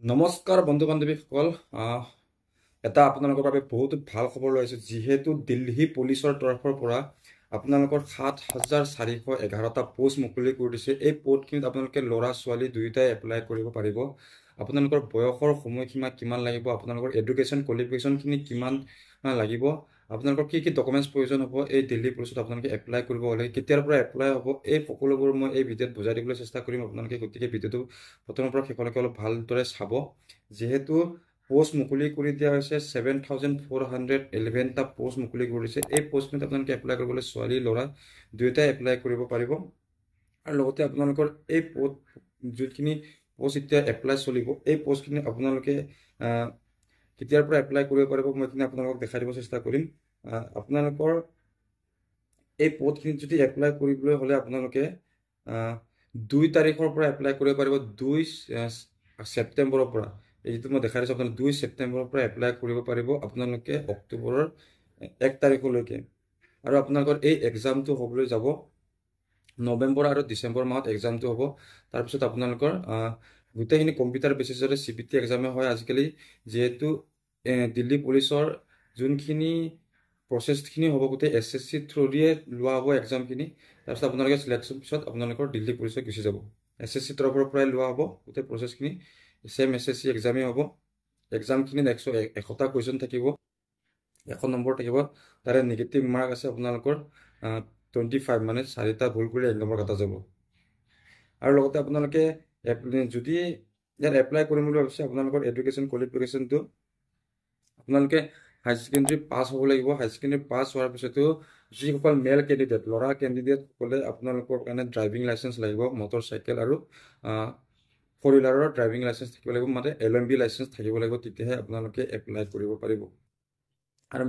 নমস্কাৰ বন্ধু বান্ধৱীসকল এটা আপোনালোকৰ বাবে বহুত ভাল খবৰ লৈ আছোঁ যিহেতু দিল্লী পুলিচৰ তৰফৰ পৰা আপোনালোকৰ ৭,৪11টা পোষ্ট মুকলি কৰি দিছে। এই পোষ্টখিনিত আপোনালোকে ল'ৰা ছোৱালী দুয়োটাই এপ্লাই কৰিব পাৰিব। আপোনালোকৰ বয়সৰ সময়সীমা কিমান লাগিব, আপোনালোকৰ এডুকেশ্যন কোৱালিফিকেশ্যনখিনি কিমান লাগিব, আপোনালোকৰ কি কি ডকুমেণ্টছ প্ৰয়োজন হ'ব এই দিল্লী পুলিচত আপোনালোকে এপ্লাই কৰিব হ'লে, কেতিয়াৰ পৰা এপ্লাই হ'ব, এই সকলোবোৰ মই এই ভিডিঅ'ত বুজাই দিবলৈ চেষ্টা কৰিম। আপোনালোকে গতিকে ভিডিঅ'টো প্ৰথমৰ পৰা শেষলৈকে অলপ ভালদৰে চাব। যিহেতু পোষ্ট মুকলি কৰি দিয়া হৈছে 7,411টা পোষ্ট মুকলি কৰিছে। এই পোষ্টখিনিত আপোনালোকে এপ্লাই কৰিবলৈ ছোৱালী ল'ৰা দুয়োটাই এপ্লাই কৰিব পাৰিব। আৰু লগতে আপোনালোকৰ এই যোনখিনি পোষ্ট এতিয়া এপ্লাই চলিব, এই পোষ্টখিনি আপোনালোকে কেতিয়াৰ পৰা এপ্লাই কৰিব পাৰিব মই এইখিনি আপোনালোকক দেখাই দিব চেষ্টা কৰিম। আপোনালোকৰ এই পোষ্টখিনিত যদি এপ্লাই কৰিবলৈ হ'লে আপোনালোকে 2 তাৰিখৰ পৰা এপ্লাই কৰিব পাৰিব। 2 ছেপ্টেম্বৰৰ পৰা, এই যিটো মই দেখাই দিছোঁ আপোনালোকে 2 ছেপ্টেম্বৰৰ পৰা এপ্লাই কৰিব পাৰিব আপোনালোকে অক্টোবৰৰ 1 তাৰিখলৈকে। আৰু আপোনালোকৰ এই এক্সামটো হ'বলৈ যাব নৱেম্বৰ আৰু ডিচেম্বৰ মাহত এক্সামটো হ'ব। তাৰপিছত আপোনালোকৰ গোটেইখিনি কম্পিউটাৰ বেচিছতে CBT এক্সামে হয় আজিকালি। যিহেতু দিল্লী পুলিচৰ যোনখিনি প্ৰচেছখিনি হ'ব গোটেই SSC থ্ৰুদিয়ে লোৱা হ'ব এক্সামখিনি। তাৰপিছত আপোনালোকে চিলেকশ্যন পিছত আপোনালোকৰ দিল্লী পুলিচত গুচি যাব। SSC তৰফৰ পৰাই লোৱা হ'ব গোটেই প্ৰচেছখিনি, ছেম SSC এক্সামেই হ'ব। এক্সামখিনিত 100টা কুৱেশ্যন থাকিব, 100 নম্বৰ থাকিব। তাৰে নিগেটিভ মাৰ্ক আছে আপোনালোকৰ 25, মানে 4টা ভুল কৰিলে 1 নম্বৰ কটা যাব। আৰু লগতে আপোনালোকে যদি ইয়াত এপ্লাই কৰিম বুলি ভাবিছে, আপোনালোকৰ এডুকেশ্যন কোৱালিফিকেশ্যনটো আপোনালোকে হায়াৰ ছেকেণ্ডেৰী পাছ হ'ব লাগিব। হায়াৰ ছেকেণ্ডেৰী পাছ হোৱাৰ পিছতো যিসকল মেল কেণ্ডিডেট, ল'ৰা কেণ্ডিডেটসকলে আপোনালোকৰ কাৰণে ড্ৰাইভিং লাইচেঞ্চ লাগিব, মটৰ চাইকেল আৰু 4 হুইলাৰৰ ড্ৰাইভিং লাইচেঞ্চ থাকিব লাগিব, মানে LMB লাইচেঞ্চ থাকিব লাগিব, তেতিয়াহে আপোনালোকে এপ্লাই কৰিব পাৰিব। আৰু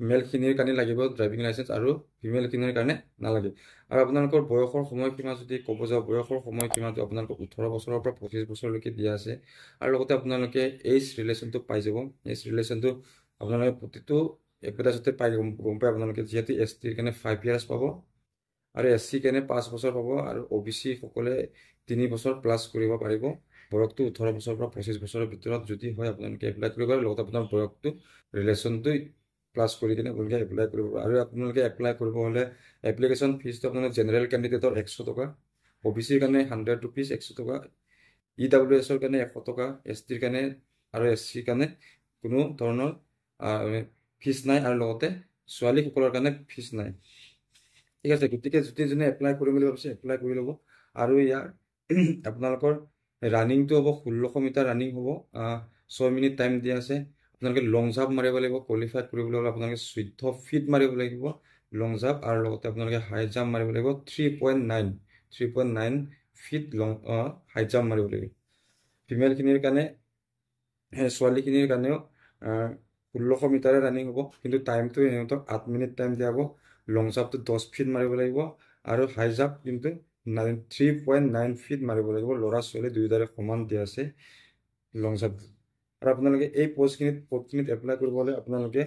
মেলখিনিৰ কাৰণে লাগিব ড্ৰাইভিং লাইচেঞ্চ আৰু ফিমেলখিনিৰ কাৰণে নালাগে। আৰু আপোনালোকৰ বয়সৰ সময়সীমা যদি ক'ব যাওঁ, বয়সৰ সময়সীমাটো আপোনালোকৰ 18 বছৰৰ পৰা 25 বছৰলৈকে দিয়া আছে। আৰু লগতে আপোনালোকে এইজ ৰিলেশ্যনটো পাই যাব। এইজ ৰিলেশ্যনটো আপোনালোকে প্ৰতিটো এডভাৰটাইজতে পাই গম পাই আপোনালোকে। যিহেতু STৰ কাৰণে 5 years পাব আৰু SC কাৰণে 5 বছৰ পাব, আৰু OBC সকলে 3 বছৰ প্লাছ কৰিব পাৰিব। বয়সটো 18 বছৰৰ পৰা 25 বছৰৰ ভিতৰত যদি হয় আপোনালোকে এপ্লাই কৰিব পাৰিব। লগতে আপোনাৰ বয়সটো ৰিলেশ্যনটো প্লাছ কৰি কিনে আপোনালোকে এপ্লাই কৰিব। আৰু আপোনালোকে এপ্লাই কৰিব হ'লে এপ্লিকেশ্যন ফিজটো আপোনালোকে জেনেৰেল কেণ্ডিডেটৰ 100 টকা, OBCৰ কাৰণে 100 rupees 100 টকা, EWSৰ কাৰণে 100 টকা, STৰ কাৰণে আৰু SCৰ কাৰণে কোনো ধৰণৰ ফিজ নাই। আৰু লগতে ছোৱালীসকলৰ কাৰণে ফিজ নাই। ঠিক আছে, গতিকে যদি যোনে এপ্লাই কৰিম বুলি ভাবিছে এপ্লাই কৰি ল'ব। আৰু ইয়াৰ আপোনালোকৰ ৰানিংটো হ'ব 1600 মিটাৰ ৰানিং হ'ব, 6 মিনিট টাইম দিয়া আছে। আপোনালোকে লং জাম্প মাৰিব লাগিব। কোৱালিফাই কৰিবলৈ হ'লে আপোনালোকে 14 ফিট মাৰিব লাগিব লং জাম্প, আৰু লগতে আপোনালোকে হাই জাম্প মাৰিব লাগিব 3.9 ফিট হাই জাম্প মাৰিব লাগিব। ফিমেলখিনিৰ কাৰণে, ছোৱালীখিনিৰ কাৰণেও 1600 মিটাৰে ৰানিং হ'ব, কিন্তু টাইমটো সিহঁতক 8 মিনিট টাইম দিয়া হ'ব। লং জাম্পটো 10 ফিট মাৰিব লাগিব, আৰু হাই জাম্প কিন্তু 3.9 ফিট মাৰিব লাগিব। ল'ৰা ছোৱালী দুয়োটাৰে সমান দিয়া আছে লং জাম্প। আৰু আপোনালোকে এই পোষ্টখিনিত এপ্লাই কৰিব হ'লে আপোনালোকে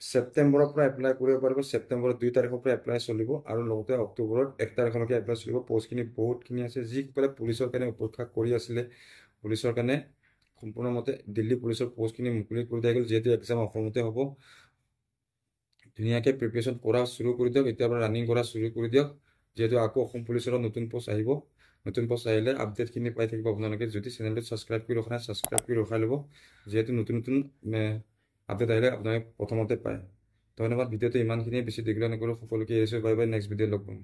ছেপ্টেম্বৰৰ পৰা এপ্লাই কৰিব পাৰিব। ছেপ্টেম্বৰৰ 2 তাৰিখৰ পৰা এপ্লাই চলিব, আৰু লগতে অক্টোবৰৰ 1 তাৰিখলৈকে এপ্লাই চলিব। পোষ্টখিনি বহুতখিনি আছে। যিসকলে পুলিচৰ কাৰণে অপেক্ষা কৰি আছিলে, পুলিচৰ কাৰণে সম্পূৰ্ণমতে দিল্লী পুলিচৰ পোষ্টখিনি মুকলি কৰি দিয়া গ'ল। যিহেতু এক্সাম অসমতে হ'ব, ধুনীয়াকৈ প্ৰিপেৰেশ্যন কৰা চুৰু কৰি দিয়ক, এতিয়াৰ পৰা ৰানিং কৰা চুৰু কৰি দিয়ক। যিহেতু আকৌ অসম পুলিচৰ নতুন পোষ্ট আহিব, নতুন পোষ্ট আহিলে আপডেটখিনি পাই থাকিব আপোনালোকে। যদি চেনেলটো ছাবস্ক্ৰাইব কৰি ৰখা নাই, ছাবস্ক্ৰাইব কৰি ৰখাই ল'ব, যিহেতু নতুন আপডেট আহিলে আপোনালোকে প্ৰথমতে পায়। ধন্যবাদ। ভিডিঅ'টো ইমানখিনিয়ে, বেছি দীঘলীয়া নকৰোঁ। সকলোকে এৰিছোঁ। Bye bye. নেক্সট ভিডিঅ'ত লগ পাম।